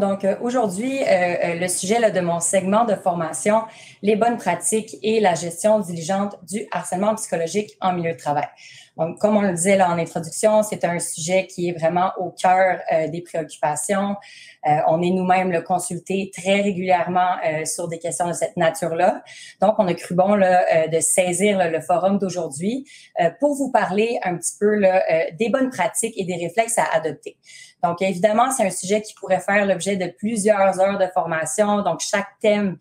Donc, aujourd'hui, le sujet là, de mon segment de formation, les bonnes pratiques et la gestion diligente du harcèlement psychologique en milieu de travail. Donc, comme on le disait là en introduction, c'est un sujet qui est vraiment au cœur des préoccupations. On est nous-mêmes consultés très régulièrement sur des questions de cette nature-là. Donc, on a cru bon là, de saisir là, le forum d'aujourd'hui pour vous parler un petit peu là, des bonnes pratiques et des réflexes à adopter. Donc, évidemment, c'est un sujet qui pourrait faire l'objet de plusieurs heures de formation. Donc, chaque thème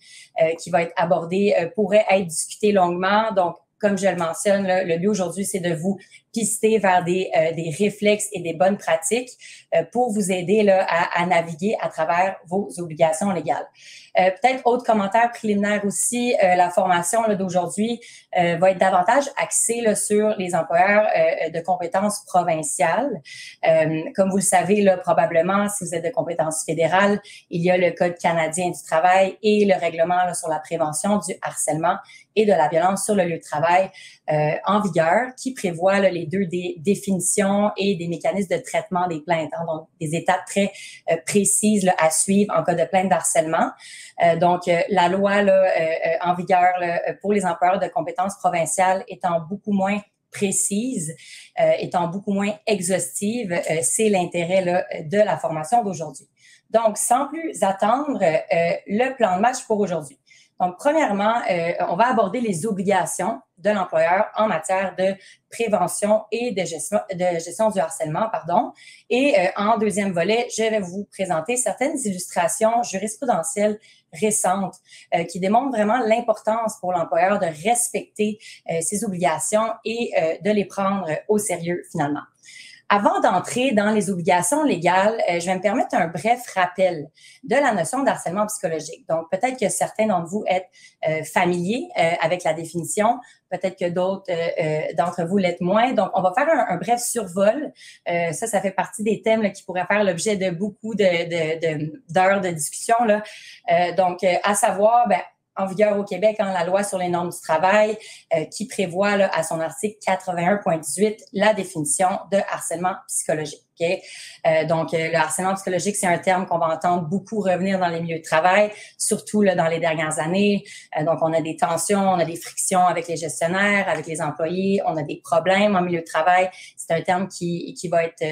qui va être abordé pourrait être discuté longuement. Donc, comme je le mentionne, là, le but aujourd'hui, c'est de vous pister vers des réflexes et des bonnes pratiques pour vous aider là, à naviguer à travers vos obligations légales. Peut-être autre commentaire préliminaire aussi, la formation là, d'aujourd'hui va être davantage axée là, sur les employeurs de compétences provinciales. Comme vous le savez là, probablement, si vous êtes de compétences fédérales, il y a le Code canadien du travail et le règlement là, sur la prévention du harcèlement et de la violence sur le lieu de travail en vigueur, qui prévoit là, les deux définitions et des mécanismes de traitement des plaintes, hein, donc des étapes très précises là, à suivre en cas de plainte d'harcèlement. Donc, la loi là, en vigueur là, pour les employeurs de compétences provinciales étant beaucoup moins précise, étant beaucoup moins exhaustive, c'est l'intérêt là, de la formation d'aujourd'hui. Donc, sans plus attendre, le plan de match pour aujourd'hui. Donc, premièrement, on va aborder les obligations de l'employeur en matière de prévention et de gestion du harcèlement, pardon. Et en deuxième volet, je vais vous présenter certaines illustrations jurisprudentielles récentes qui démontrent vraiment l'importance pour l'employeur de respecter ses obligations et de les prendre au sérieux finalement. Avant d'entrer dans les obligations légales, je vais me permettre un bref rappel de la notion d'harcèlement psychologique. Donc, peut-être que certains d'entre vous êtes familiers avec la définition, peut-être que d'autres d'entre vous l'êtes moins. Donc, on va faire un bref survol. Ça fait partie des thèmes là, qui pourraient faire l'objet de beaucoup d'heures de discussion. Là. Donc, à savoir, en vigueur au Québec, hein, la loi sur les normes du travail qui prévoit là, à son article 81.18 la définition de harcèlement psychologique. Okay? Donc, le harcèlement psychologique, c'est un terme qu'on va entendre beaucoup revenir dans les milieux de travail, surtout là, dans les dernières années. Donc, on a des tensions, on a des frictions avec les gestionnaires, avec les employés, on a des problèmes en milieu de travail. C'est un terme qui va être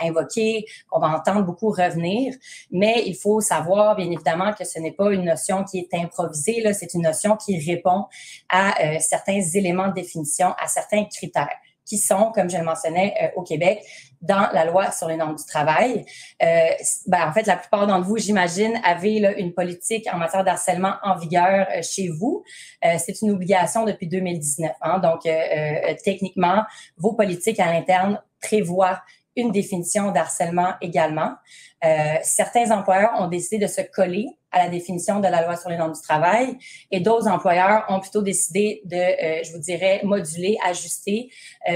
invoqué, qu'on va entendre beaucoup revenir. Mais il faut savoir, bien évidemment, que ce n'est pas une notion qui est improvisée. Là, c'est une notion qui répond à certains éléments de définition, à certains critères qui sont, comme je le mentionnais, au Québec, dans la loi sur les normes du travail. En fait, la plupart d'entre vous, j'imagine, avez là, une politique en matière d'harcèlement en vigueur chez vous. C'est une obligation depuis 2019. Hein, donc, techniquement, vos politiques à l'interne prévoient une définition d'harcèlement également. Certains employeurs ont décidé de se coller à la définition de la loi sur les normes du travail et d'autres employeurs ont plutôt décidé de, je vous dirais, moduler, ajuster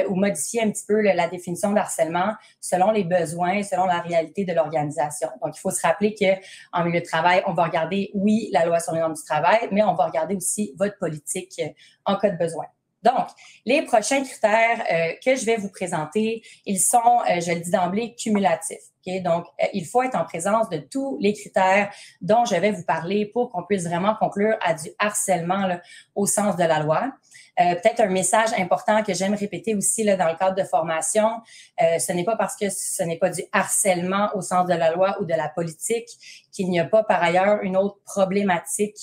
ou modifier un petit peu la définition d'harcèlement selon les besoins, selon la réalité de l'organisation. Donc, il faut se rappeler qu'en milieu de travail, on va regarder, oui, la loi sur les normes du travail, mais on va regarder aussi votre politique en cas de besoin. Donc, les prochains critères que je vais vous présenter, ils sont, je le dis d'emblée, cumulatifs. Okay? Donc, il faut être en présence de tous les critères dont je vais vous parler pour qu'on puisse vraiment conclure à du harcèlement là, au sens de la loi. Peut-être un message important que j'aime répéter aussi là, dans le cadre de formation, ce n'est pas parce que ce n'est pas du harcèlement au sens de la loi ou de la politique qu'il n'y a pas par ailleurs une autre problématique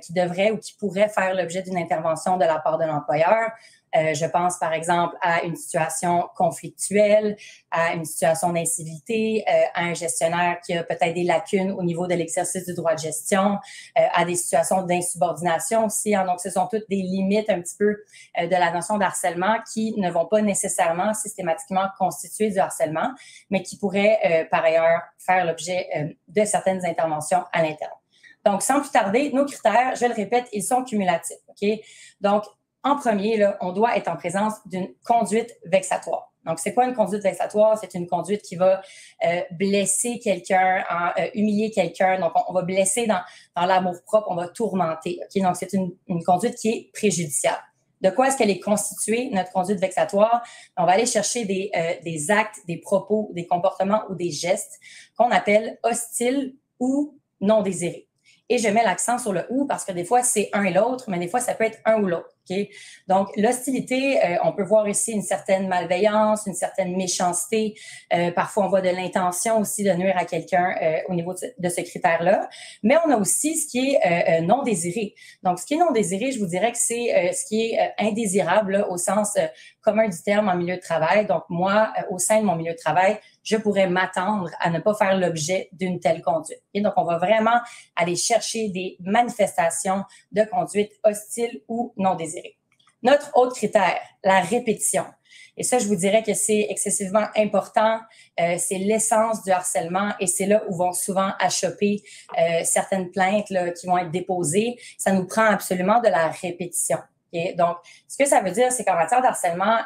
qui devrait ou qui pourrait faire l'objet d'une intervention de la part de l'employeur. Je pense par exemple à une situation conflictuelle, à une situation d'incivilité, à un gestionnaire qui a peut-être des lacunes au niveau de l'exercice du droit de gestion, à des situations d'insubordination aussi. Hein. Donc, ce sont toutes des limites un petit peu de la notion d'harcèlement qui ne vont pas nécessairement systématiquement constituer du harcèlement, mais qui pourraient par ailleurs faire l'objet de certaines interventions à l'interne. Donc, sans plus tarder, nos critères, je le répète, ils sont cumulatifs. OK? Donc, en premier, là, on doit être en présence d'une conduite vexatoire. Donc, c'est quoi une conduite vexatoire? C'est une conduite qui va blesser quelqu'un, humilier quelqu'un. Donc, on va blesser dans l'amour-propre, on va tourmenter. Okay? Donc, c'est une conduite qui est préjudiciable. De quoi est-ce qu'elle est constituée, notre conduite vexatoire? On va aller chercher des actes, des propos, des comportements ou des gestes qu'on appelle hostiles ou non désirés. Et je mets l'accent sur le « ou » parce que des fois, c'est un et l'autre, mais des fois, ça peut être un ou l'autre. Okay? Donc, l'hostilité, on peut voir ici une certaine malveillance, une certaine méchanceté. Parfois, on voit de l'intention aussi de nuire à quelqu'un au niveau de ce critère-là. Mais on a aussi ce qui est non désiré. Donc, ce qui est non désiré, je vous dirais que c'est ce qui est indésirable là, au sens commun du terme en milieu de travail. Donc, moi, au sein de mon milieu de travail, je pourrais m'attendre à ne pas faire l'objet d'une telle conduite. Et donc, on va vraiment aller chercher des manifestations de conduite hostile ou non désirée. Notre autre critère, la répétition. Et ça, je vous dirais que c'est excessivement important. C'est l'essence du harcèlement et c'est là où vont souvent achoper certaines plaintes là, qui vont être déposées. Ça nous prend absolument de la répétition. Okay? Donc, ce que ça veut dire, c'est qu'en matière de harcèlement,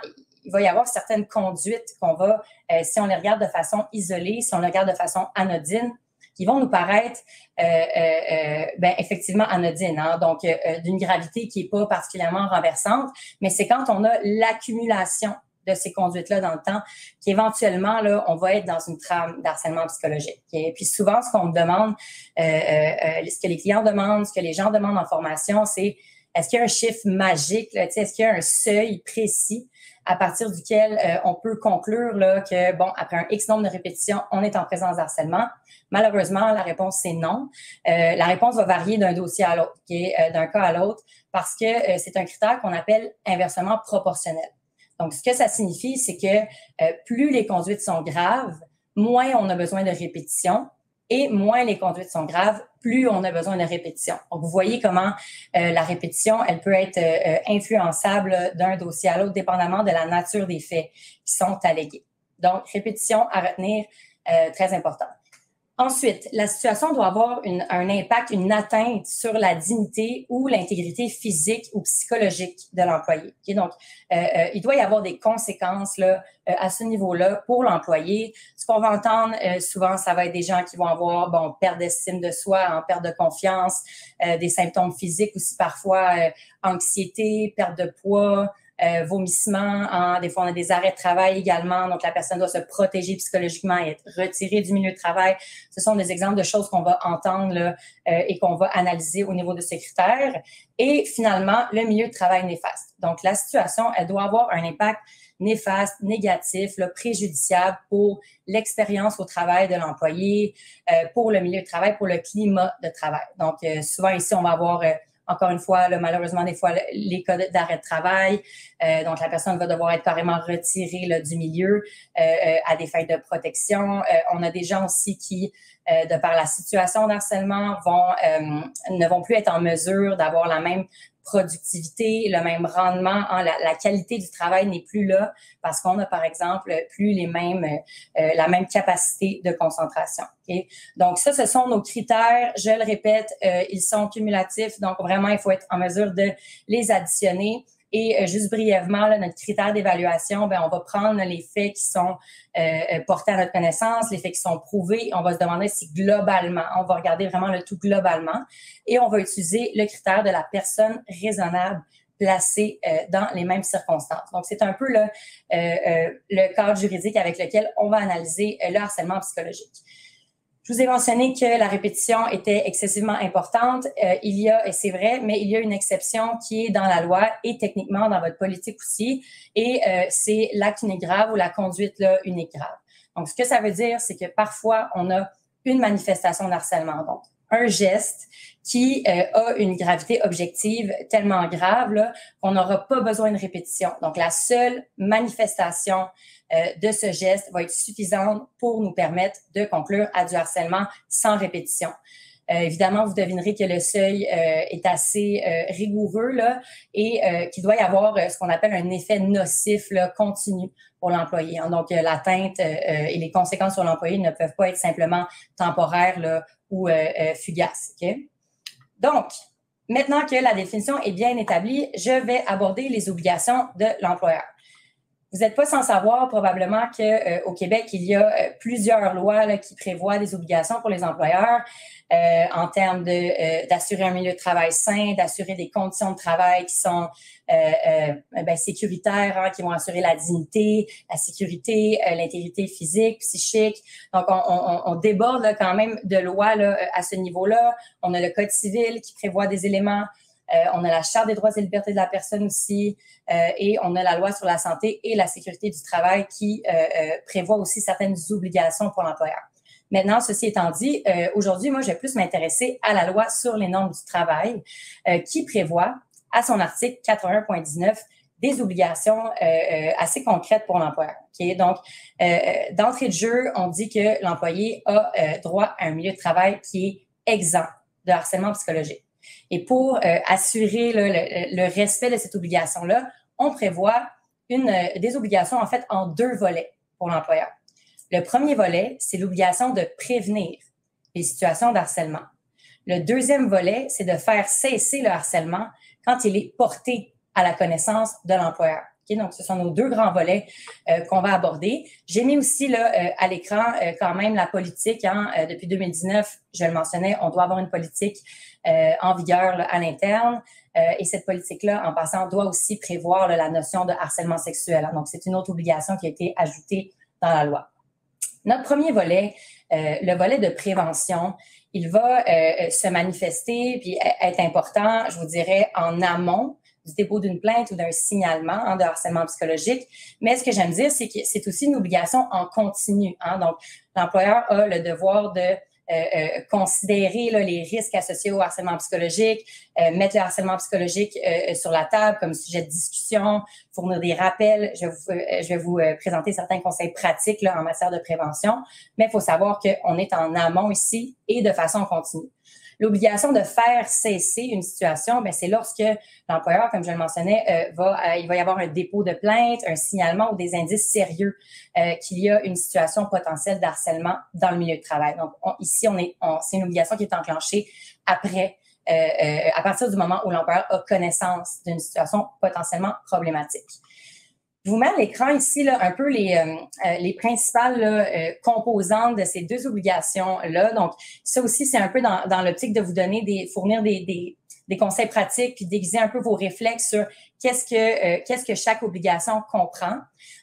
il va y avoir certaines conduites qu'on va, si on les regarde de façon isolée, si on les regarde de façon anodine, qui vont nous paraître effectivement anodines, hein? Donc d'une gravité qui n'est pas particulièrement renversante, mais c'est quand on a l'accumulation de ces conduites-là dans le temps qu'éventuellement, là, on va être dans une trame d'harcèlement psychologique. Et puis souvent, ce qu'on me demande, ce que les clients demandent, ce que les gens demandent en formation, c'est est-ce qu'il y a un chiffre magique, là, est-ce qu'il y a un seuil précis à partir duquel on peut conclure là, que, bon, après un X nombre de répétitions, on est en présence d'harcèlement? Malheureusement, la réponse, c'est non. La réponse va varier d'un dossier à l'autre, d'un cas à l'autre, parce que c'est un critère qu'on appelle inversement proportionnel. Donc, ce que ça signifie, c'est que plus les conduites sont graves, moins on a besoin de répétition, et moins les conduites sont graves, plus on a besoin de répétition. Donc, vous voyez comment la répétition, elle peut être influençable d'un dossier à l'autre, dépendamment de la nature des faits qui sont allégués. Donc, répétition à retenir, très important. Ensuite, la situation doit avoir un impact, une atteinte sur la dignité ou l'intégrité physique ou psychologique de l'employé. Okay? Donc, il doit y avoir des conséquences là, à ce niveau-là pour l'employé. Ce qu'on va entendre souvent, ça va être des gens qui vont avoir perte d'estime de soi, perte de confiance, des symptômes physiques aussi parfois, anxiété, perte de poids, vomissements, des fois on a des arrêts de travail également, donc la personne doit se protéger psychologiquement et être retirée du milieu de travail. Ce sont des exemples de choses qu'on va entendre là, et qu'on va analyser au niveau de ces critères. Et finalement, le milieu de travail néfaste. Donc la situation, elle doit avoir un impact néfaste, négatif, là, préjudiciable pour l'expérience au travail de l'employé, pour le milieu de travail, pour le climat de travail. Donc souvent ici, on va avoir encore une fois, là, malheureusement, des fois, les cas d'arrêt de travail. Donc, la personne va devoir être carrément retirée là, du milieu à des fins de protection. On a des gens aussi qui, de par la situation d'harcèlement, ne vont plus être en mesure d'avoir la même productivité, le même rendement, la qualité du travail n'est plus là parce qu'on a, par exemple, plus la même capacité de concentration. Okay? Donc, ça, ce sont nos critères. Je le répète, ils sont cumulatifs. Donc, vraiment, il faut être en mesure de les additionner. Et juste brièvement, là, notre critère d'évaluation, on va prendre les faits qui sont portés à notre connaissance, les faits qui sont prouvés. On va se demander si globalement, on va regarder vraiment le tout globalement. Et on va utiliser le critère de la personne raisonnable placée dans les mêmes circonstances. Donc, c'est un peu le cadre juridique avec lequel on va analyser le harcèlement psychologique. Je vous ai mentionné que la répétition était excessivement importante. Il y a, et c'est vrai, mais il y a une exception qui est dans la loi et techniquement dans votre politique aussi, et c'est l'acte unique grave ou la conduite là, unique grave. Donc, ce que ça veut dire, c'est que parfois, on a une manifestation d'harcèlement, donc un geste qui a une gravité objective tellement grave là, qu'on n'aura pas besoin de répétition. Donc, la seule manifestation de ce geste va être suffisante pour nous permettre de conclure à du harcèlement sans répétition. Évidemment, vous devinerez que le seuil est assez rigoureux là, et qu'il doit y avoir ce qu'on appelle un effet nocif là, continu pour l'employé. Hein. Donc, l'atteinte et les conséquences sur l'employé ne peuvent pas être simplement temporaires là, ou fugaces. Okay? Donc, maintenant que la définition est bien établie, je vais aborder les obligations de l'employeur. Vous n'êtes pas sans savoir probablement qu'au Québec, il y a plusieurs lois là, qui prévoient des obligations pour les employeurs en termes d'assurer un milieu de travail sain, d'assurer des conditions de travail qui sont sécuritaires, hein, qui vont assurer la dignité, la sécurité, l'intégrité physique, psychique. Donc, on déborde là, quand même de lois là, à ce niveau-là. On a le Code civil qui prévoit des éléments. On a la Charte des droits et libertés de la personne aussi, et on a la loi sur la santé et la sécurité du travail qui prévoit aussi certaines obligations pour l'employeur. Maintenant, ceci étant dit, aujourd'hui, moi, je vais plus m'intéresser à la loi sur les normes du travail qui prévoit à son article 81.19 des obligations assez concrètes pour l'employeur. Okay? Donc, d'entrée de jeu, on dit que l'employé a droit à un milieu de travail qui est exempt de harcèlement psychologique. Et pour assurer là, le respect de cette obligation-là, on prévoit des obligations en fait en 2 volets pour l'employeur. Le premier volet, c'est l'obligation de prévenir les situations de harcèlement. Le deuxième volet, c'est de faire cesser le harcèlement quand il est porté à la connaissance de l'employeur. Okay? Donc, ce sont nos 2 grands volets qu'on va aborder. J'ai mis aussi là, à l'écran quand même la politique. Hein, depuis 2019, je le mentionnais, on doit avoir une politique en vigueur là, à l'interne. Et cette politique-là, en passant, doit aussi prévoir là, la notion de harcèlement sexuel. Hein. Donc, c'est une autre obligation qui a été ajoutée dans la loi. Notre premier volet, le volet de prévention, il va se manifester puis être important, je vous dirais, en amont du dépôt d'une plainte ou d'un signalement hein, de harcèlement psychologique. Mais ce que j'aime dire, c'est que c'est aussi une obligation en continu. Hein. Donc, l'employeur a le devoir de considérer là, les risques associés au harcèlement psychologique, mettre le harcèlement psychologique sur la table comme sujet de discussion, fournir des rappels. Je vais vous présenter certains conseils pratiques là, en matière de prévention, mais il faut savoir qu'on est en amont ici et de façon continue. L'obligation de faire cesser une situation, ben c'est lorsque l'employeur, comme je le mentionnais, il va y avoir un dépôt de plainte, un signalement ou des indices sérieux qu'il y a une situation potentielle de harcèlement dans le milieu de travail. Donc, ici, c'est une obligation qui est enclenchée après, à partir du moment où l'employeur a connaissance d'une situation potentiellement problématique. Je vous mets à l'écran ici là, un peu les principales là, composantes de ces 2 obligations-là. Donc, ça aussi, c'est un peu dans l'optique de vous donner fournir des conseils pratiques puis d'aiguiser un peu vos réflexes sur qu'est-ce que chaque obligation comprend.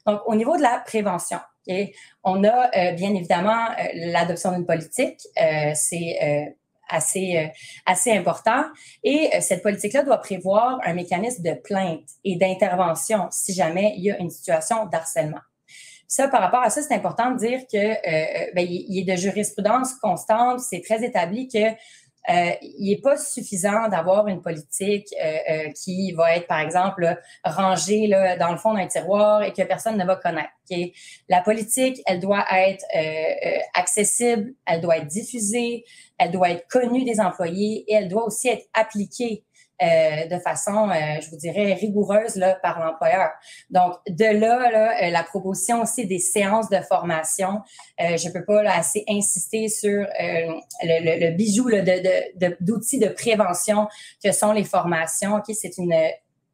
Donc, au niveau de la prévention, okay, on a bien évidemment l'adoption d'une politique. C'est assez important. Et cette politique-là doit prévoir un mécanisme de plainte et d'intervention si jamais il y a une situation d'harcèlement. Ça, par rapport à ça, c'est important de dire que il est de jurisprudence constante, c'est très établi que il n'est pas suffisant d'avoir une politique qui va être, par exemple, rangée là, dans le fond d'un tiroir et que personne ne va connaître. Okay? La politique, elle doit être accessible, elle doit être diffusée, elle doit être connue des employés et elle doit aussi être appliquée de façon, je vous dirais, rigoureuse là, par l'employeur. Donc, de là, la proposition aussi des séances de formation, je peux pas là, assez insister sur le bijou là, d'outils de prévention que sont les formations. Okay? C'est une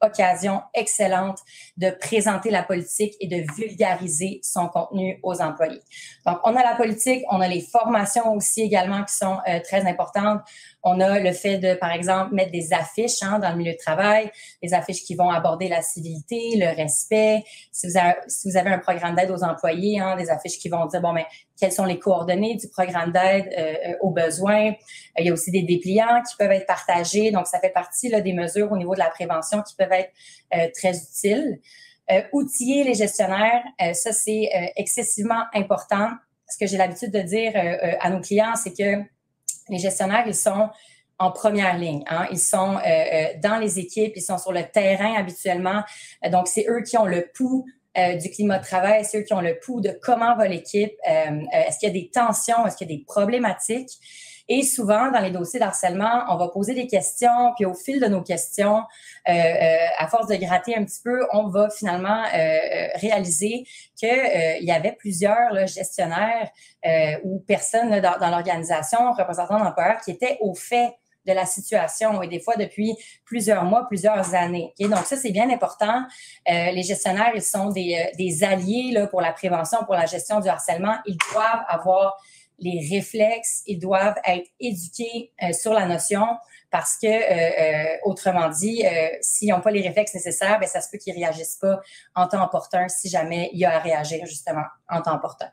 occasion excellente de présenter la politique et de vulgariser son contenu aux employés. Donc, on a la politique, on a les formations aussi également qui sont très importantes. On a le fait de, par exemple, mettre des affiches hein, dans le milieu de travail, des affiches qui vont aborder la civilité, le respect. Si vous avez un programme d'aide aux employés, hein, des affiches qui vont dire, bon, mais quelles sont les coordonnées du programme d'aide aux besoins. Il y a aussi des dépliants qui peuvent être partagés. Donc, ça fait partie là, des mesures au niveau de la prévention qui peuvent être très utiles. Outiller les gestionnaires, ça, c'est excessivement important. Ce que j'ai l'habitude de dire à nos clients, c'est que les gestionnaires, ils sont en première ligne. Hein. Ils sont dans les équipes, ils sont sur le terrain habituellement. Donc, c'est eux qui ont le pouls du climat de travail, c'est eux qui ont le pouls de comment va l'équipe, est-ce qu'il y a des tensions, est-ce qu'il y a des problématiques. Et souvent, dans les dossiers d'harcèlement, on va poser des questions, puis au fil de nos questions, à force de gratter un petit peu, on va finalement réaliser qu'il y avait plusieurs là, gestionnaires ou personnes là, dans l'organisation, représentants d'employeurs, qui étaient au fait de la situation et des fois depuis plusieurs mois, plusieurs années. Okay? Donc ça, c'est bien important. Les gestionnaires, ils sont des alliés là, pour la prévention, pour la gestion du harcèlement. Ils doivent avoir les réflexes, ils doivent être éduqués sur la notion parce que, autrement dit, s'ils n'ont pas les réflexes nécessaires, bien, ça se peut qu'ils ne réagissent pas en temps opportun si jamais il y a à réagir justement en temps opportun.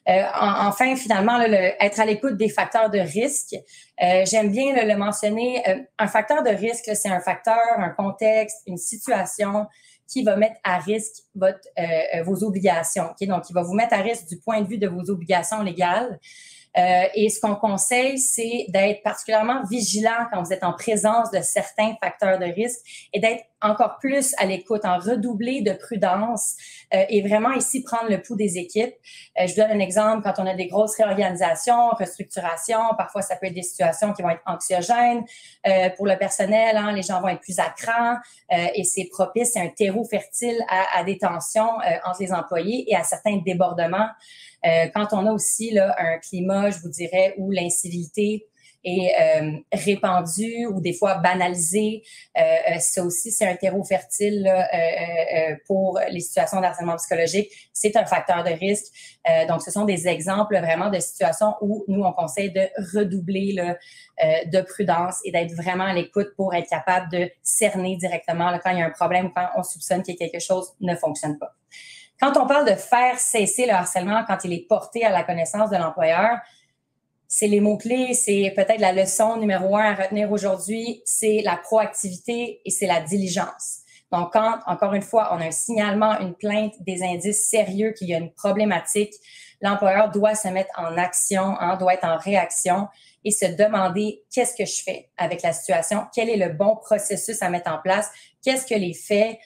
Enfin, finalement, là, être à l'écoute des facteurs de risque. J'aime bien là, le mentionner. Un facteur de risque, c'est un facteur, un contexte, une situation qui va mettre à risque vos obligations. Okay? Donc, il va vous mettre à risque du point de vue de vos obligations légales. Et ce qu'on conseille, c'est d'être particulièrement vigilant quand vous êtes en présence de certains facteurs de risque et d'être encore plus à l'écoute, en redoubler de prudence et vraiment ici prendre le pouls des équipes. Je vous donne un exemple, quand on a des grosses réorganisations, restructurations, parfois ça peut être des situations qui vont être anxiogènes pour le personnel, hein, les gens vont être plus à cran et c'est propice, c'est un terreau fertile à des tensions entre les employés et à certains débordements. Quand on a aussi là, un climat, je vous dirais, où l'incivilité est répandue ou des fois banalisée, ça aussi, c'est un terreau fertile là, pour les situations d'harcèlement psychologique. C'est un facteur de risque. Donc, ce sont des exemples vraiment de situations où nous, on conseille de redoubler là, de prudence et d'être vraiment à l'écoute pour être capable de cerner directement là, quand il y a un problème ou quand on soupçonne que quelque chose ne fonctionne pas. Quand on parle de faire cesser le harcèlement quand il est porté à la connaissance de l'employeur, c'est les mots-clés, c'est peut-être la leçon numéro 1 à retenir aujourd'hui, c'est la proactivité et c'est la diligence. Donc, quand, encore une fois, on a un signalement, une plainte, des indices sérieux qu'il y a une problématique, l'employeur doit se mettre en action, hein, doit être en réaction et se demander qu'est-ce que je fais avec la situation, quel est le bon processus à mettre en place, qu'est-ce que les faits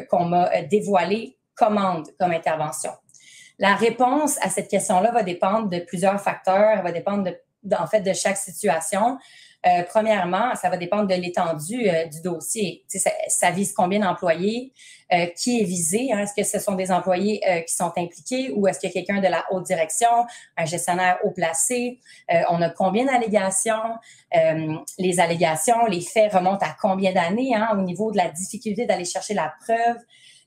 qu'on m'a dévoilés commande comme intervention. La réponse à cette question-là va dépendre de plusieurs facteurs, elle va dépendre en fait de chaque situation. Premièrement, ça va dépendre de l'étendue du dossier. Ça vise combien d'employés, qui est visé, hein? Est-ce que ce sont des employés qui sont impliqués ou est-ce qu'il y a quelqu'un de la haute direction, un gestionnaire haut placé? On a combien d'allégations? Les allégations, les faits remontent à combien d'années hein, au niveau de la difficulté d'aller chercher la preuve?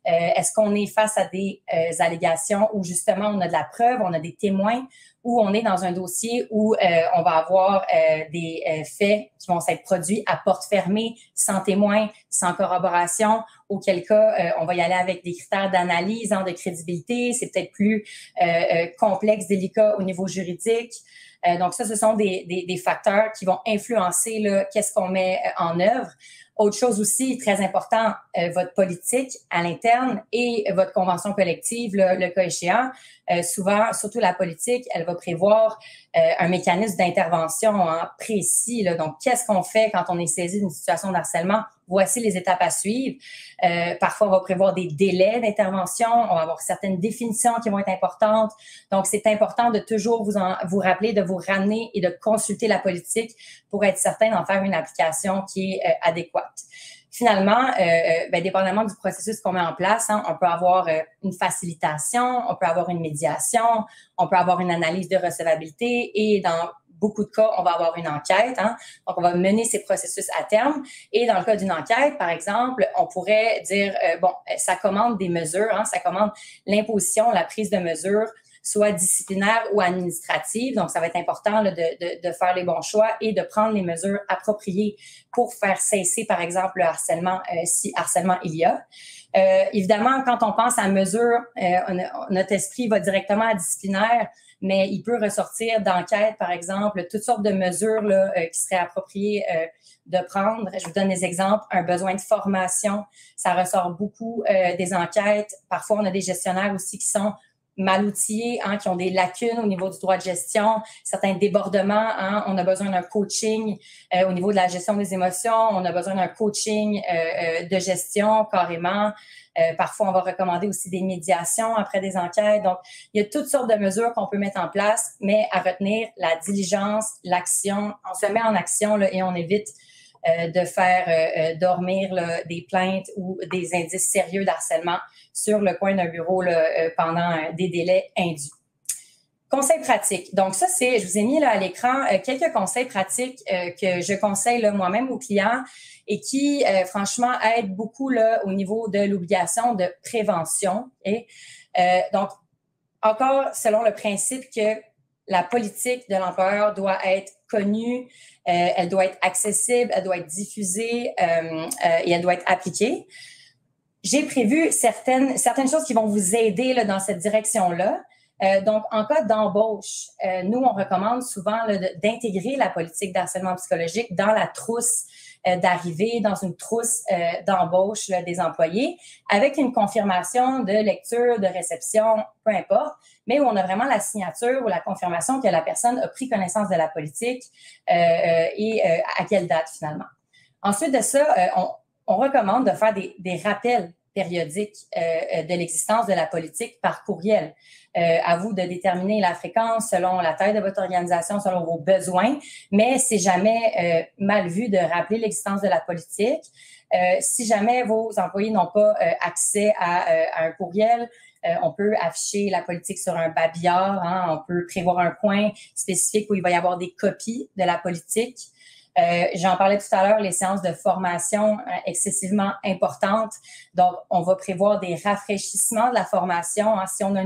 Est-ce qu'on est face à des allégations où justement on a de la preuve, on a des témoins, ou on est dans un dossier où on va avoir des faits qui vont s'être produits à porte fermée, sans témoins, sans corroboration, auquel cas on va y aller avec des critères d'analyse, hein, de crédibilité, c'est peut-être plus complexe, délicat au niveau juridique. Donc ça, ce sont des facteurs qui vont influencer là, qu'est-ce qu'on met en œuvre. Autre chose aussi, très important, votre politique à l'interne et votre convention collective, le cas échéant. Souvent, surtout la politique, elle va prévoir un mécanisme d'intervention hein, précis. Là. Donc, qu'est-ce qu'on fait quand on est saisi d'une situation de harcèlement? Voici les étapes à suivre. Parfois, on va prévoir des délais d'intervention. On va avoir certaines définitions qui vont être importantes. Donc, c'est important de toujours vous rappeler, de vous ramener et de consulter la politique pour être certain d'en faire une application qui est adéquate. Finalement, dépendamment du processus qu'on met en place, hein, on peut avoir une facilitation, on peut avoir une médiation, on peut avoir une analyse de recevabilité et dans beaucoup de cas, on va avoir une enquête. Hein, donc, on va mener ces processus à terme. Et dans le cas d'une enquête, par exemple, on pourrait dire, ça commande des mesures, hein, ça commande l'imposition, la prise de mesures, soit disciplinaire ou administrative. Donc, ça va être important là, de faire les bons choix et de prendre les mesures appropriées pour faire cesser, par exemple, le harcèlement, si harcèlement il y a. Évidemment, quand on pense à mesures, notre esprit va directement à disciplinaire, mais il peut ressortir d'enquête, par exemple, toutes sortes de mesures là, qui seraient appropriées de prendre. Je vous donne des exemples. Un besoin de formation, ça ressort beaucoup des enquêtes. Parfois, on a des gestionnaires aussi qui sont mal outillés, hein, qui ont des lacunes au niveau du droit de gestion, certains débordements. Hein, on a besoin d'un coaching au niveau de la gestion des émotions. On a besoin d'un coaching de gestion carrément. Parfois, on va recommander aussi des médiations après des enquêtes. Donc, il y a toutes sortes de mesures qu'on peut mettre en place, mais à retenir la diligence, l'action. On se met en action là, et on évite de faire dormir là, des plaintes ou des indices sérieux d'harcèlement sur le coin d'un bureau là, pendant des délais indus. Conseils pratiques. Donc ça, je vous ai mis là à l'écran quelques conseils pratiques que je conseille là, moi-même aux clients et qui, franchement, aident beaucoup là, au niveau de l'obligation de prévention. Et donc, encore selon le principe que la politique de l'employeur doit être connue, elle doit être accessible, elle doit être diffusée et elle doit être appliquée. J'ai prévu certaines choses qui vont vous aider là, dans cette direction-là. Donc, en cas d'embauche, nous, on recommande souvent d'intégrer la politique d'harcèlement psychologique dans la trousse d'arrivée, dans une trousse d'embauche des employés, avec une confirmation de lecture, de réception, peu importe, mais où on a vraiment la signature ou la confirmation que la personne a pris connaissance de la politique et à quelle date finalement. Ensuite de ça, on recommande de faire des rappels périodiques de l'existence de la politique par courriel. À vous de déterminer la fréquence selon la taille de votre organisation, selon vos besoins, mais c'est jamais mal vu de rappeler l'existence de la politique. Si jamais vos employés n'ont pas accès à un courriel, on peut afficher la politique sur un babillard, hein, on peut prévoir un point spécifique où il va y avoir des copies de la politique. J'en parlais tout à l'heure, les séances de formation excessivement importantes. Donc, on va prévoir des rafraîchissements de la formation. Hein, si on a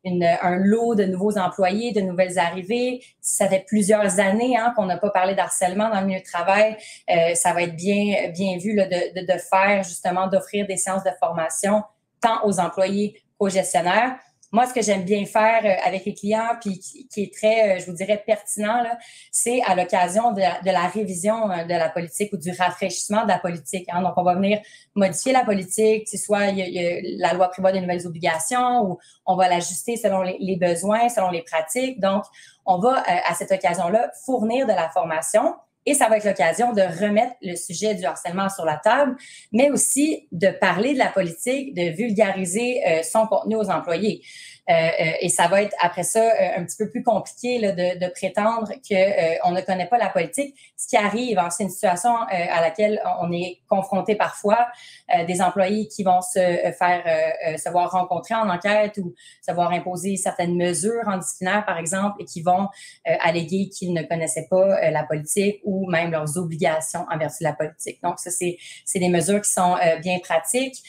un lot de nouveaux employés, de nouvelles arrivées, si ça fait plusieurs années hein, qu'on n'a pas parlé d'harcèlement dans le milieu de travail, ça va être bien vu là, de faire justement, d'offrir des séances de formation tant aux employés qu'aux gestionnaires. Moi, ce que j'aime bien faire avec les clients, puis qui est très, je vous dirais, pertinent, là, c'est à l'occasion de la révision de la politique ou du rafraîchissement de la politique. Hein. Donc, on va venir modifier la politique, soit la loi prévoit de nouvelles obligations ou on va l'ajuster selon les besoins, selon les pratiques. Donc, on va, à cette occasion-là, fournir de la formation. Et ça va être l'occasion de remettre le sujet du harcèlement sur la table, mais aussi de parler de la politique, de vulgariser son contenu aux employés. Et ça va être après ça un petit peu plus compliqué là, de prétendre qu'on ne connaît pas la politique. Ce qui arrive, hein, c'est une situation à laquelle on est confronté parfois, des employés qui vont se voir rencontrer en enquête ou se voir imposer certaines mesures en disciplinaire, par exemple, et qui vont alléguer qu'ils ne connaissaient pas la politique ou même leurs obligations en vertu de la politique. Donc, ça, c'est des mesures qui sont bien pratiques.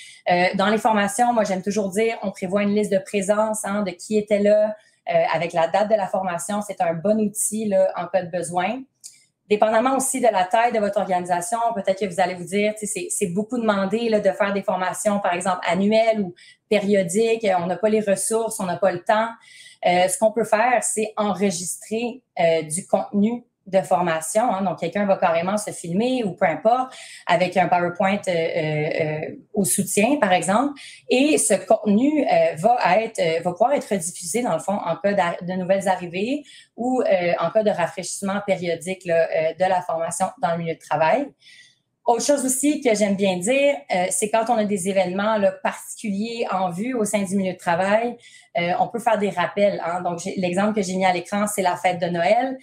Dans les formations, moi, j'aime toujours dire, on prévoit une liste de présence hein, de qui était là avec la date de la formation. C'est un bon outil là, en cas de besoin. Dépendamment aussi de la taille de votre organisation, peut-être que vous allez vous dire, c'est beaucoup demandé là, de faire des formations, par exemple, annuelles ou périodiques. On n'a pas les ressources, on n'a pas le temps. Ce qu'on peut faire, c'est enregistrer du contenu de formation. Hein. Donc, quelqu'un va carrément se filmer ou peu importe avec un PowerPoint au soutien, par exemple. Et ce contenu va pouvoir être diffusé, dans le fond, en cas de nouvelles arrivées ou en cas de rafraîchissement périodique là, de la formation dans le milieu de travail. Autre chose aussi que j'aime bien dire, c'est quand on a des événements là, particuliers en vue au sein du milieu de travail, on peut faire des rappels. Hein. Donc, l'exemple que j'ai mis à l'écran, c'est la fête de Noël,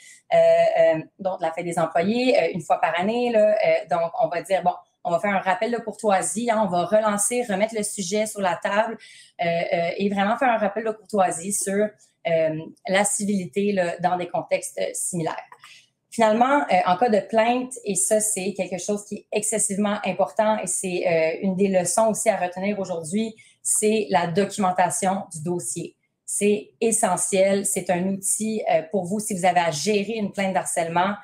donc la fête des employés, une fois par année. Là, donc, on va dire, bon, on va faire un rappel de courtoisie, hein, on va remettre le sujet sur la table et vraiment faire un rappel de courtoisie sur la civilité là, dans des contextes similaires. Finalement, en cas de plainte, et ça, c'est quelque chose qui est excessivement important et c'est une des leçons aussi à retenir aujourd'hui, c'est la documentation du dossier. C'est essentiel, c'est un outil pour vous si vous avez à gérer une plainte d'harcèlement.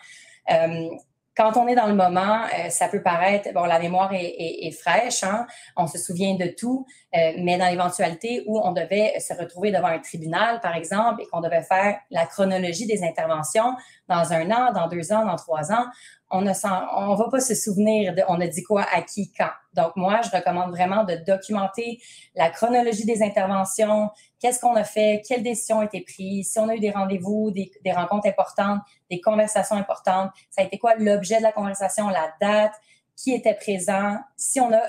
Quand on est dans le moment, ça peut paraître, bon, la mémoire est fraîche, hein, on se souvient de tout, mais dans l'éventualité où on devait se retrouver devant un tribunal, par exemple, et qu'on devait faire la chronologie des interventions dans 1 an, dans 2 ans, dans 3 ans, on va pas se souvenir de on a dit quoi, à qui, quand. Donc, moi, je recommande vraiment de documenter la chronologie des interventions, qu'est-ce qu'on a fait, quelles décisions ont été prises, si on a eu des rendez-vous, des rencontres importantes, des conversations importantes, ça a été quoi l'objet de la conversation, la date, qui était présent, si on a,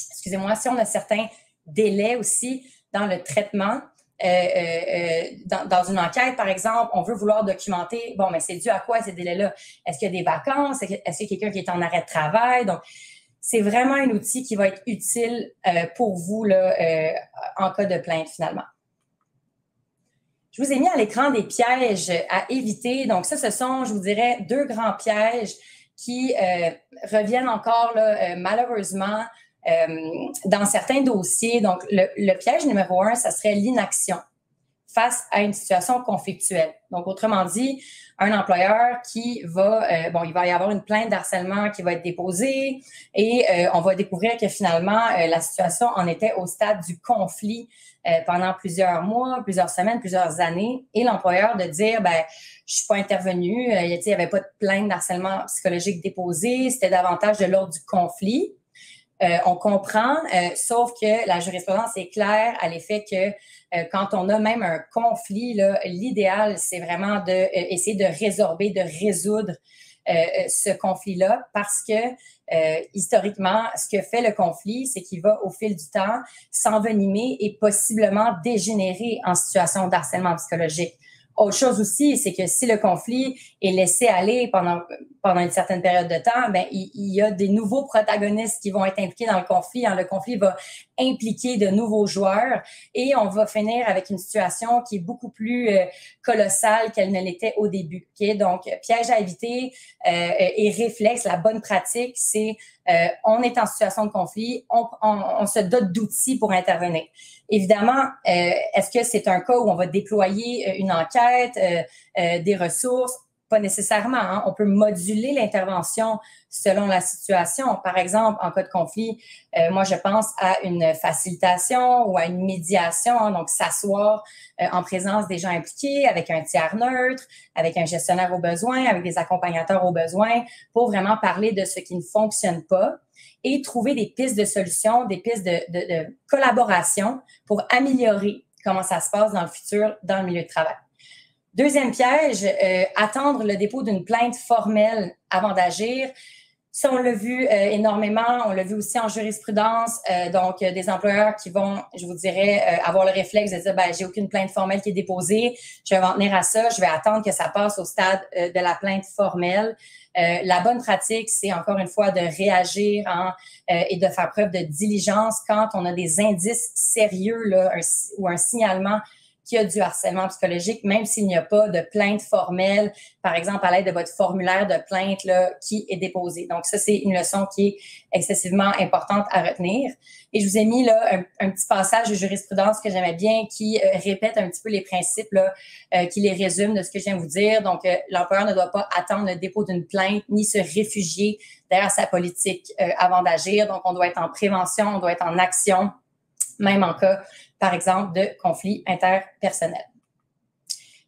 excusez-moi, si on a certains délais aussi dans le traitement, dans une enquête, par exemple, on veut vouloir documenter, bon, mais c'est dû à quoi ces délais-là? Est-ce qu'il y a des vacances? Est-ce qu'il y a quelqu'un qui est en arrêt de travail? Donc, c'est vraiment un outil qui va être utile pour vous là, en cas de plainte, finalement. Je vous ai mis à l'écran des pièges à éviter. Donc, ça, ce sont, je vous dirais, 2 grands pièges qui reviennent encore, là, malheureusement, dans certains dossiers. Donc, le piège numéro 1, ça serait l'inaction face à une situation conflictuelle. Donc, autrement dit, un employeur qui va, il va y avoir une plainte d'harcèlement qui va être déposée et on va découvrir que finalement, la situation en était au stade du conflit pendant plusieurs mois, plusieurs semaines, plusieurs années. Et l'employeur de dire, je suis pas intervenu, il y avait pas de plainte d'harcèlement psychologique déposée, c'était davantage de l'ordre du conflit. On comprend, sauf que la jurisprudence est claire à l'effet que quand on a même un conflit, l'idéal, c'est vraiment d'essayer de résorber, de résoudre ce conflit-là parce que historiquement, ce que fait le conflit, c'est qu'il va au fil du temps s'envenimer et possiblement dégénérer en situation d'harcèlement psychologique. Autre chose aussi, c'est que si le conflit est laissé aller pendant une certaine période de temps, il y a des nouveaux protagonistes qui vont être impliqués dans le conflit. Le conflit va impliquer de nouveaux joueurs et on va finir avec une situation qui est beaucoup plus colossale qu'elle ne l'était au début. Okay? Donc, piège à éviter et réflexe, la bonne pratique, c'est on est en situation de conflit, on se dote d'outils pour intervenir. Évidemment, est-ce que c'est un cas où on va déployer une enquête, des ressources? Pas nécessairement. Hein? On peut moduler l'intervention selon la situation. Par exemple, en cas de conflit, moi, je pense à une facilitation ou à une médiation. Hein? Donc, s'asseoir en présence des gens impliqués avec un tiers neutre, avec un gestionnaire aux besoins, avec des accompagnateurs aux besoins pour vraiment parler de ce qui ne fonctionne pas et trouver des pistes de solutions, des pistes de collaboration pour améliorer comment ça se passe dans le futur dans le milieu de travail. Deuxième piège, attendre le dépôt d'une plainte formelle avant d'agir. Ça, on l'a vu énormément. On l'a vu aussi en jurisprudence. Donc, des employeurs qui vont, je vous dirais, avoir le réflexe de dire, j'ai aucune plainte formelle qui est déposée. Je vais m'en tenir à ça. Je vais attendre que ça passe au stade de la plainte formelle. La bonne pratique, c'est encore une fois de réagir et de faire preuve de diligence quand on a des indices sérieux là, ou un signalement qu'il y a du harcèlement psychologique, même s'il n'y a pas de plainte formelle, par exemple à l'aide de votre formulaire de plainte là, qui est déposé. Donc ça, c'est une leçon qui est excessivement importante à retenir. Et je vous ai mis là un petit passage de jurisprudence que j'aimais bien qui répète un petit peu les principes là, qui les résume de ce que je viens de vous dire. Donc l'employeur ne doit pas attendre le dépôt d'une plainte ni se réfugier derrière sa politique avant d'agir. Donc on doit être en prévention, on doit être en action, même en cas, par exemple, de conflits interpersonnels.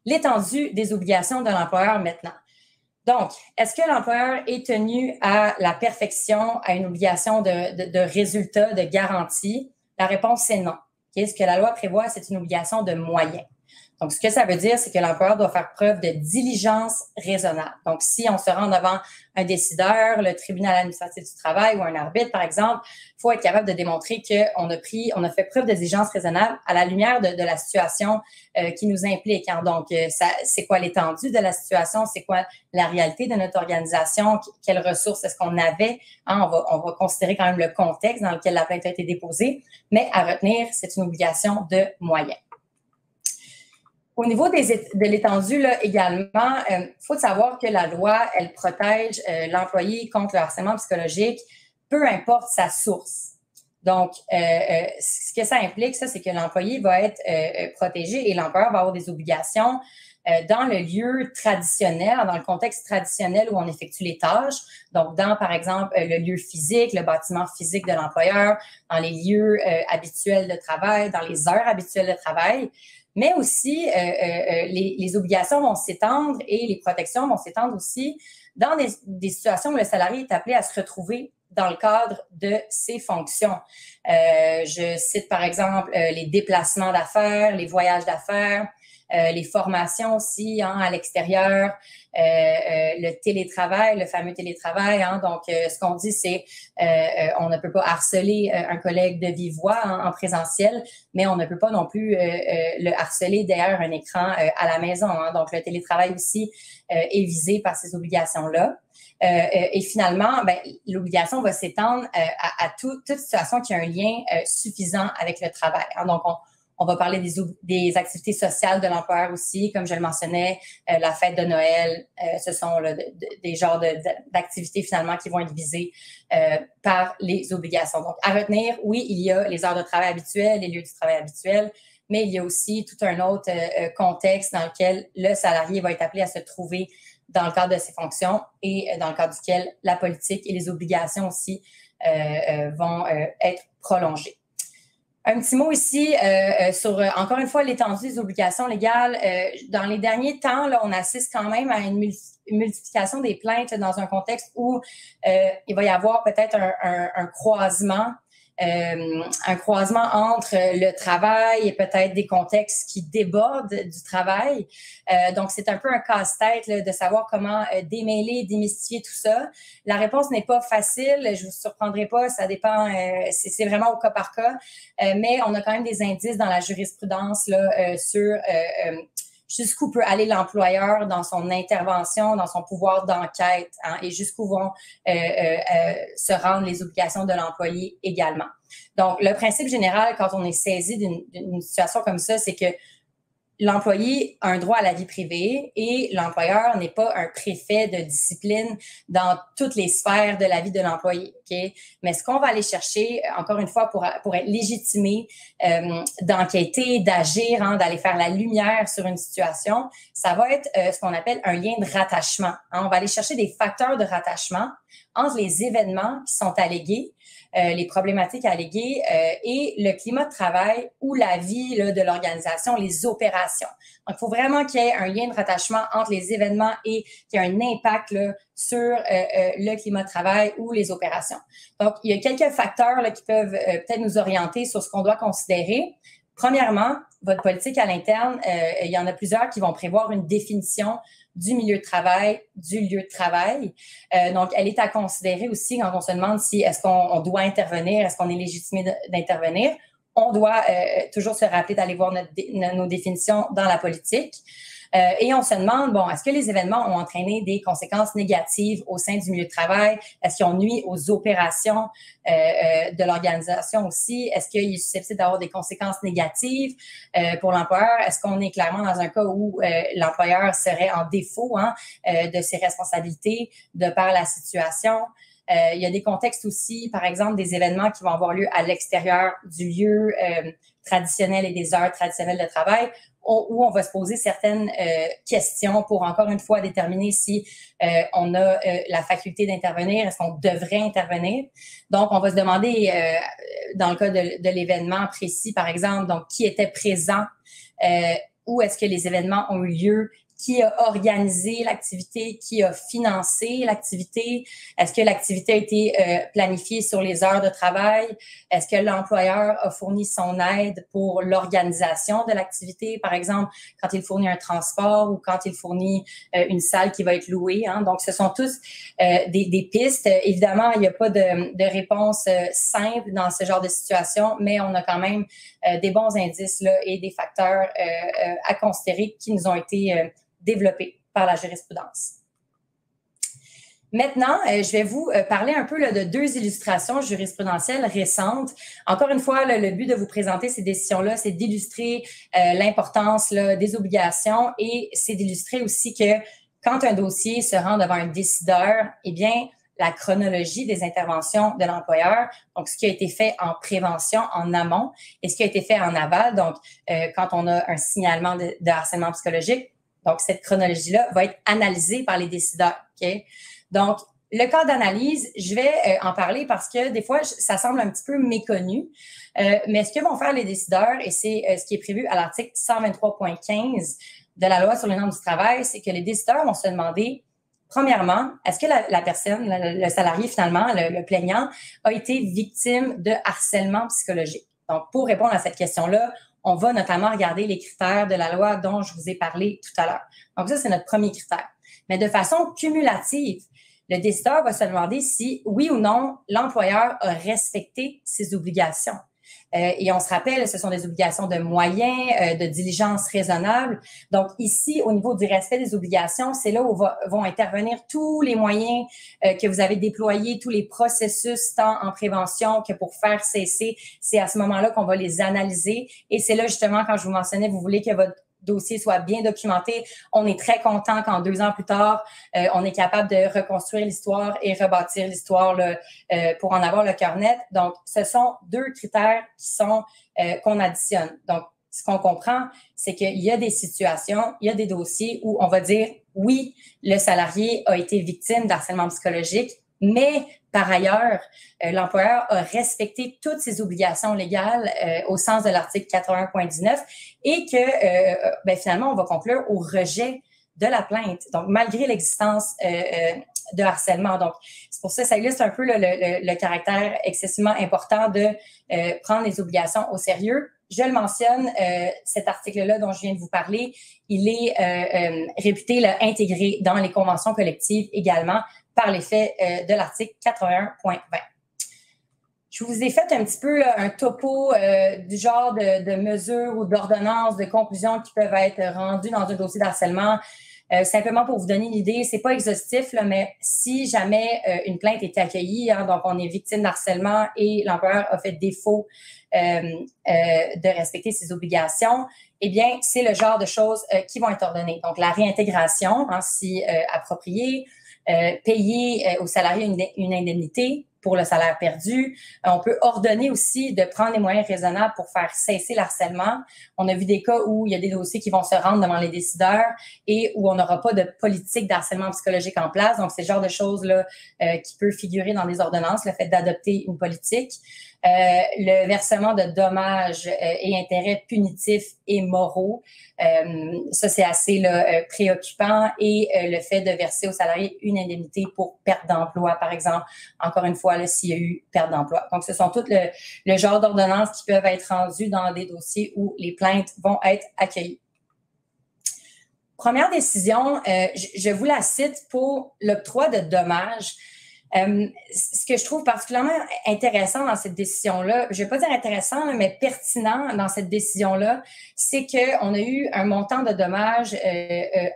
L'étendue des obligations de l'employeur maintenant. Donc, est-ce que l'employeur est tenu à la perfection, à une obligation de résultat, de garantie? La réponse, c'est non. Okay? Ce que la loi prévoit, c'est une obligation de moyens. Donc, ce que ça veut dire, c'est que l'employeur doit faire preuve de diligence raisonnable. Donc, si on se rend devant un décideur, le tribunal administratif du travail ou un arbitre, par exemple, il faut être capable de démontrer qu'on a fait preuve de diligence raisonnable à la lumière de la situation qui nous implique. Hein. Donc, c'est quoi l'étendue de la situation? C'est quoi la réalité de notre organisation? Quelles ressources est-ce qu'on avait? Hein, on va considérer quand même le contexte dans lequel la plainte a été déposée, mais à retenir, c'est une obligation de moyens. Au niveau de l'étendue, là, également, faut savoir que la loi, elle protège l'employé contre le harcèlement psychologique, peu importe sa source. Donc, ce que ça implique, ça, c'est que l'employé va être protégé et l'employeur va avoir des obligations dans le lieu traditionnel, dans le contexte traditionnel où on effectue les tâches. Donc, dans, par exemple, le lieu physique, le bâtiment physique de l'employeur, dans les lieux habituels de travail, dans les heures habituelles de travail. Mais aussi, les obligations vont s'étendre et les protections vont s'étendre aussi dans des situations où le salarié est appelé à se retrouver dans le cadre de ses fonctions. Je cite par exemple les déplacements d'affaires, les voyages d'affaires, les formations aussi à l'extérieur, le télétravail, le fameux télétravail. Donc, ce qu'on dit, c'est on ne peut pas harceler un collègue de vive voix en présentiel, mais on ne peut pas non plus le harceler derrière un écran à la maison. Donc, le télétravail aussi est visé par ces obligations-là. Et finalement, l'obligation va s'étendre à toute situation qui a un lien suffisant avec le travail. Donc, On va parler des activités sociales de l'employeur aussi, comme je le mentionnais, la fête de Noël. Ce sont là, des genres d'activités finalement qui vont être visées par les obligations. Donc, à retenir, oui, il y a les heures de travail habituelles, les lieux du travail habituels, mais il y a aussi tout un autre contexte dans lequel le salarié va être appelé à se trouver dans le cadre de ses fonctions et dans le cadre duquel la politique et les obligations aussi vont être prolongées. Un petit mot ici sur, encore une fois, l'étendue des obligations légales. Dans les derniers temps, là, on assiste quand même à une multiplication des plaintes dans un contexte où il va y avoir peut-être un croisement entre le travail et peut-être des contextes qui débordent du travail. Donc, c'est un peu un casse-tête là, de savoir comment démêler, démystifier tout ça. La réponse n'est pas facile, je vous surprendrai pas, ça dépend, c'est vraiment au cas par cas, mais on a quand même des indices dans la jurisprudence là, sur jusqu'où peut aller l'employeur dans son intervention, dans son pouvoir d'enquête, hein, et jusqu'où vont se rendre les obligations de l'employé également. Donc, le principe général, quand on est saisi d'une situation comme ça, c'est que l'employé a un droit à la vie privée et l'employeur n'est pas un préfet de discipline dans toutes les sphères de la vie de l'employé. Okay? Mais ce qu'on va aller chercher, encore une fois, pour être légitimé, d'enquêter, d'agir, hein, d'aller faire la lumière sur une situation, ça va être ce qu'on appelle un lien de rattachement. Hein? On va aller chercher des facteurs de rattachement entre les événements qui sont allégués, les problématiques alléguées et le climat de travail ou la vie là, de l'organisation, les opérations. Donc, il faut vraiment qu'il y ait un lien de rattachement entre les événements et qu'il y ait un impact là, sur le climat de travail ou les opérations. Donc, il y a quelques facteurs là, qui peuvent peut-être nous orienter sur ce qu'on doit considérer. Premièrement, votre politique à l'interne, il y en a plusieurs qui vont prévoir une définition du milieu de travail, du lieu de travail. Donc, elle est à considérer aussi quand on se demande si est-ce qu'on doit intervenir, est-ce qu'on est légitimé d'intervenir. On doit toujours se rappeler d'aller voir nos définitions dans la politique. Et on se demande, bon, est-ce que les événements ont entraîné des conséquences négatives au sein du milieu de travail? Est-ce qu'ils ont nuit aux opérations de l'organisation aussi? Est-ce qu'il est susceptible d'avoir des conséquences négatives pour l'employeur? Est-ce qu'on est clairement dans un cas où l'employeur serait en défaut hein, de ses responsabilités de par la situation? Il y a des contextes aussi, par exemple, des événements qui vont avoir lieu à l'extérieur du lieu traditionnel et des heures traditionnelles de travail, où on va se poser certaines questions pour, encore une fois, déterminer si on a la faculté d'intervenir, est-ce qu'on devrait intervenir. Donc, on va se demander, dans le cas de l'événement précis, par exemple, donc qui était présent, où est-ce que les événements ont eu lieu, qui a organisé l'activité, qui a financé l'activité, est-ce que l'activité a été planifiée sur les heures de travail, est-ce que l'employeur a fourni son aide pour l'organisation de l'activité, par exemple, quand il fournit un transport ou quand il fournit une salle qui va être louée. Hein? Donc, ce sont tous des pistes. Évidemment, il n'y a pas de réponse simple dans ce genre de situation, mais on a quand même des bons indices là, et des facteurs à considérer qui nous ont été développés par la jurisprudence. Maintenant, je vais vous parler un peu là, de deux illustrations jurisprudentielles récentes. Encore une fois, là, le but de vous présenter ces décisions-là, c'est d'illustrer l'importance là, des obligations et c'est d'illustrer aussi que quand un dossier se rend devant un décideur, eh bien, la chronologie des interventions de l'employeur, donc ce qui a été fait en prévention, en amont, et ce qui a été fait en aval, donc quand on a un signalement de harcèlement psychologique, donc cette chronologie-là va être analysée par les décideurs. Okay? Donc, le cas d'analyse, je vais en parler parce que des fois, ça semble un petit peu méconnu, mais ce que vont faire les décideurs, et c'est ce qui est prévu à l'article 123.15 de la loi sur les normes du travail, c'est que les décideurs vont se demander, premièrement, est-ce que la personne, le salarié finalement, le plaignant, a été victime de harcèlement psychologique? Donc, pour répondre à cette question-là, on va notamment regarder les critères de la loi dont je vous ai parlé tout à l'heure. Donc, ça, c'est notre premier critère. Mais de façon cumulative, le décideur va se demander si, oui ou non, l'employeur a respecté ses obligations. Et on se rappelle, ce sont des obligations de moyens, de diligence raisonnable. Donc ici, au niveau du respect des obligations, c'est là où vont intervenir tous les moyens que vous avez déployés, tous les processus, tant en prévention que pour faire cesser. C'est à ce moment-là qu'on va les analyser. Et c'est là justement, quand je vous mentionnais, vous voulez que votre dossier soit bien documenté. On est très content quand 2 ans plus tard, on est capable de reconstruire l'histoire et rebâtir l'histoire pour en avoir le cœur net. Donc, ce sont 2 critères qui sont qu'on additionne. Donc, ce qu'on comprend, c'est qu'il y a des situations, il y a des dossiers où on va dire oui, le salarié a été victime d'harcèlement psychologique, mais par ailleurs, l'employeur a respecté toutes ses obligations légales au sens de l'article 81.19 et que finalement, on va conclure au rejet de la plainte. Donc, malgré l'existence de harcèlement. Donc, c'est pour ça que ça illustre un peu le caractère excessivement important de prendre les obligations au sérieux. Je le mentionne, cet article-là dont je viens de vous parler, il est réputé intégré dans les conventions collectives également par l'effet de l'article 81.20. Je vous ai fait un petit peu un topo du genre de mesures ou d'ordonnances, de conclusions qui peuvent être rendues dans un dossier d'harcèlement. Simplement pour vous donner une idée, c'est pas exhaustif, là, mais si jamais une plainte est accueillie, donc on est victime d'harcèlement et l'employeur a fait défaut de respecter ses obligations, eh bien, c'est le genre de choses qui vont être ordonnées. Donc, la réintégration, si appropriée, payer aux salariés une indemnité pour le salaire perdu. On peut ordonner aussi de prendre les moyens raisonnables pour faire cesser l'harcèlement. On a vu des cas où il y a des dossiers qui vont se rendre devant les décideurs et où on n'aura pas de politique d'harcèlement psychologique en place. Donc, c'est le genre de choses-là qui peut figurer dans les ordonnances, le fait d'adopter une politique. Le versement de dommages et intérêts punitifs et moraux. Ça, c'est assez préoccupant. Et le fait de verser aux salariés une indemnité pour perte d'emploi, par exemple, encore une fois, s'il y a eu perte d'emploi. Donc, ce sont toutes le genre d'ordonnances qui peuvent être rendues dans des dossiers où les plaintes vont être accueillies. Première décision, je vous la cite pour l'octroi de dommages. Ce que je trouve particulièrement intéressant dans cette décision-là, je ne vais pas dire intéressant, mais pertinent dans cette décision-là, c'est qu'on a eu un montant de dommages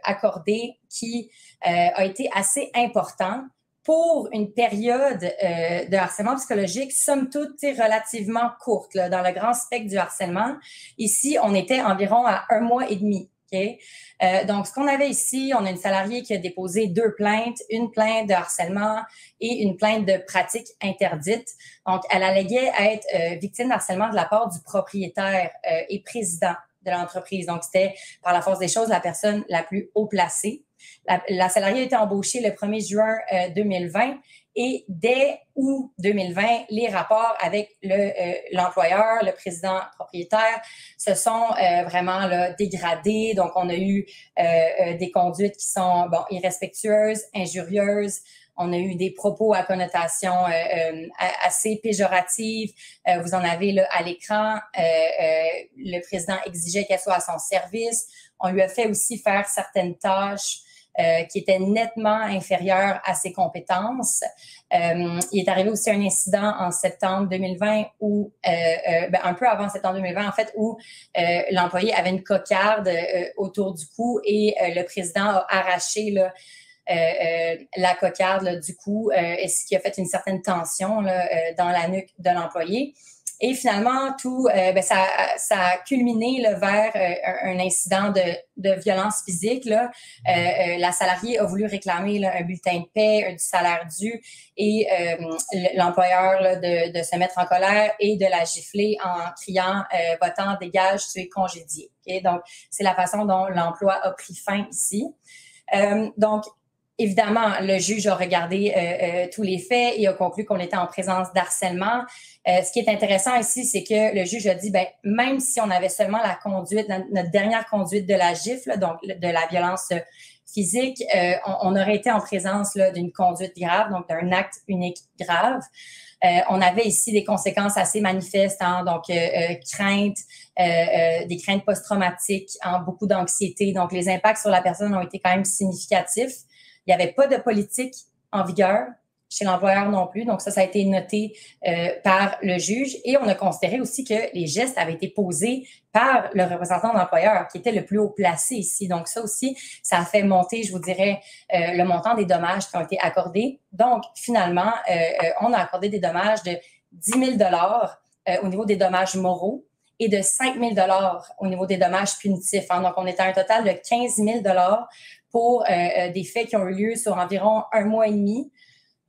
accordé qui a été assez important pour une période de harcèlement psychologique, somme toute, relativement courte, là, dans le grand spectre du harcèlement. Ici, on était environ à 1 mois et demi. Okay? Donc, ce qu'on avait ici, on a une salariée qui a déposé 2 plaintes, une plainte de harcèlement et une plainte de pratique interdite. Donc, elle alléguait être victime d'harcèlement de la part du propriétaire et président de l'entreprise. Donc, c'était par la force des choses la personne la plus haut placée. La salariée a été embauchée le 1er juin 2020 et dès août 2020, les rapports avec l'employeur, le président propriétaire, se sont vraiment dégradés. Donc, on a eu des conduites qui sont irrespectueuses, injurieuses. On a eu des propos à connotation assez péjorative. Vous en avez là à l'écran. Le président exigeait qu'elle soit à son service. On lui a fait aussi faire certaines tâches qui étaient nettement inférieures à ses compétences. Il est arrivé aussi un incident en septembre 2020 où, un peu avant septembre 2020, en fait, où l'employé avait une cocarde autour du cou et le président a arraché la cocarde du cou, ce qui a fait une certaine tension dans la nuque de l'employé. Et finalement, tout, ça a culminé vers un incident de violence physique. La salariée a voulu réclamer un bulletin de paie, du salaire dû, et l'employeur de se mettre en colère et de la gifler en criant « Va-t'en, dégage, tu es congédié ». Okay? Donc, c'est la façon dont l'emploi a pris fin ici. Donc, évidemment, le juge a regardé tous les faits et a conclu qu'on était en présence d'harcèlement. Ce qui est intéressant ici, c'est que le juge a dit, même si on avait seulement la conduite, notre dernière conduite de la gifle, donc de la violence physique, on aurait été en présence d'une conduite grave, donc d'un acte unique grave. On avait ici des conséquences assez manifestes, donc crainte, des craintes post-traumatiques, beaucoup d'anxiété. Donc, les impacts sur la personne ont été quand même significatifs. Il n'y avait pas de politique en vigueur. chez l'employeur non plus. Donc, ça a été noté par le juge. Et on a considéré aussi que les gestes avaient été posés par le représentant de l'employeur, qui était le plus haut placé ici. Donc, ça aussi, ça a fait monter, je vous dirais, le montant des dommages qui ont été accordés. Donc, finalement, on a accordé des dommages de 10 000 au niveau des dommages moraux et de 5 000 au niveau des dommages punitifs. Hein. Donc, on est à un total de 15 000 pour des faits qui ont eu lieu sur environ 1 mois et demi.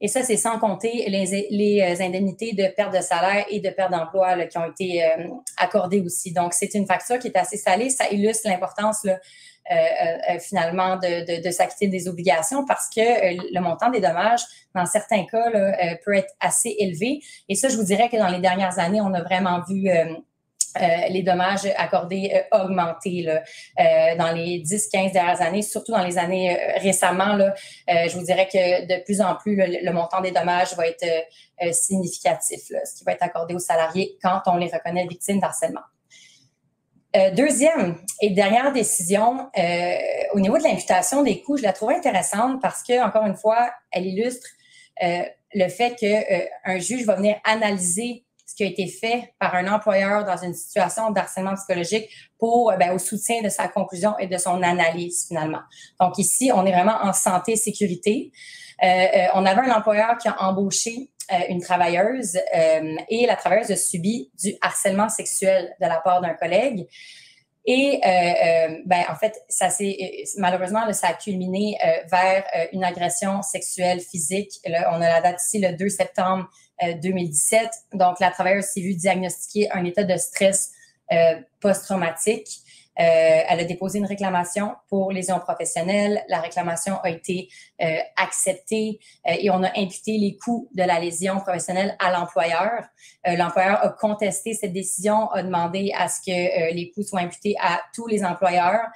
Et ça, c'est sans compter les indemnités de perte de salaire et de perte d'emploi là, qui ont été accordées aussi. Donc, c'est une facture qui est assez salée. Ça illustre l'importance là, finalement de s'acquitter des obligations parce que le montant des dommages, dans certains cas, là, peut être assez élevé. Et ça, je vous dirais que dans les dernières années, on a vraiment vu les dommages accordés augmenter là, dans les 10-15 dernières années, surtout dans les années récemment. Là, je vous dirais que de plus en plus, le montant des dommages va être significatif, là, ce qui va être accordé aux salariés quand on les reconnaît victimes d'harcèlement. Deuxième et dernière décision, au niveau de l'imputation des coûts, je la trouve intéressante parce que, encore une fois, elle illustre le fait qu'un juge va venir analyser ce qui a été fait par un employeur dans une situation d'harcèlement psychologique pour au soutien de sa conclusion et de son analyse finalement. Donc ici, on est vraiment en santé, sécurité. On avait un employeur qui a embauché une travailleuse et la travailleuse a subi du harcèlement sexuel de la part d'un collègue. Et en fait, malheureusement, là, ça a culminé vers une agression sexuelle physique. Là, on a la date ici, le 2 septembre 2017. Donc, la travailleuse s'est vue diagnostiquer un état de stress post-traumatique. Elle a déposé une réclamation pour lésion professionnelle. La réclamation a été acceptée et on a imputé les coûts de la lésion professionnelle à l'employeur. L'employeur a contesté cette décision, a demandé à ce que les coûts soient imputés à tous les employeurs.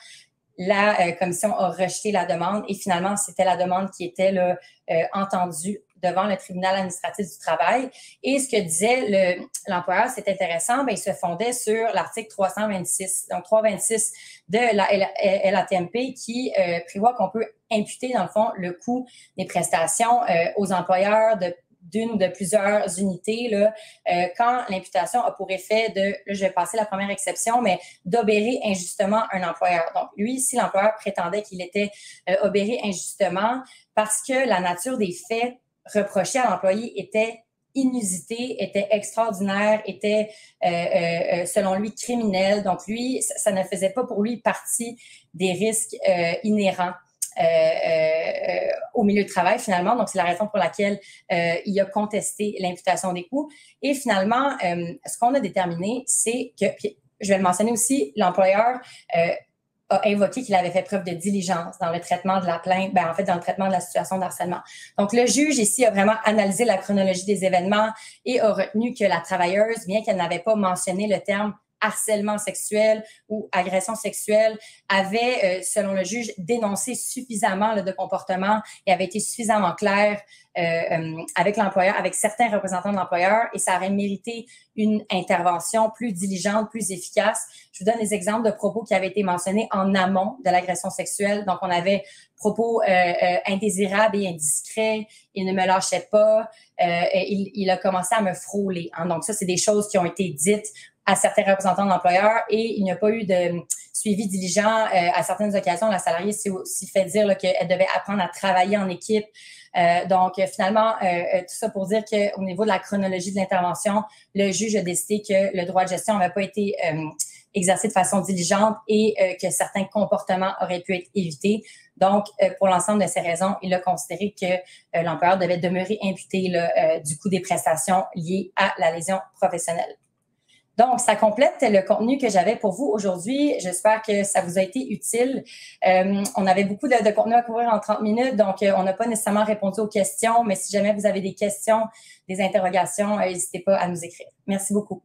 La commission a rejeté la demande et finalement, c'était la demande qui était là, entendue devant le tribunal administratif du travail. Et ce que disait l'employeur, c'est intéressant, il se fondait sur l'article 326, donc 326 de la LATMP qui prévoit qu'on peut imputer, dans le fond, le coût des prestations aux employeurs d'une ou de plusieurs unités là, quand l'imputation a pour effet là, je vais passer la première exception, mais d'obérer injustement un employeur. Donc, lui, si l'employeur prétendait qu'il était obéré injustement parce que la nature des faits reproché à l'employé était inusité, était extraordinaire, était, selon lui, criminel. Donc, lui, ça ne faisait pas pour lui partie des risques inhérents au milieu de travail, finalement. Donc, c'est la raison pour laquelle il a contesté l'imputation des coûts. Et finalement, ce qu'on a déterminé, c'est que, puis, je vais le mentionner aussi, l'employeur a invoqué qu'il avait fait preuve de diligence dans le traitement de la plainte, en fait, dans le traitement de la situation de harcèlement. Donc, le juge ici a vraiment analysé la chronologie des événements et a retenu que la travailleuse, bien qu'elle n'avait pas mentionné le terme harcèlement sexuel ou agression sexuelle, avait, selon le juge, dénoncé suffisamment de comportement et avait été suffisamment clair avec l'employeur, avec certains représentants de l'employeur, et ça aurait mérité une intervention plus diligente, plus efficace. Je vous donne des exemples de propos qui avaient été mentionnés en amont de l'agression sexuelle. Donc, on avait propos indésirables et indiscrets, il ne me lâchait pas, il a commencé à me frôler. Hein. Donc, ça, c'est des choses qui ont été dites à certains représentants de l'employeur et il n'y a pas eu de suivi diligent. À certaines occasions, la salariée s'est aussi fait dire qu'elle devait apprendre à travailler en équipe. Donc, finalement, tout ça pour dire qu'au niveau de la chronologie de l'intervention, le juge a décidé que le droit de gestion n'avait pas été exercé de façon diligente et que certains comportements auraient pu être évités. Donc, pour l'ensemble de ces raisons, il a considéré que l'employeur devait demeurer imputé du coût des prestations liées à la lésion professionnelle. Donc, ça complète le contenu que j'avais pour vous aujourd'hui. J'espère que ça vous a été utile. On avait beaucoup de contenu à couvrir en 30 minutes, donc on n'a pas nécessairement répondu aux questions, mais si jamais vous avez des questions, des interrogations, n'hésitez pas à nous écrire. Merci beaucoup.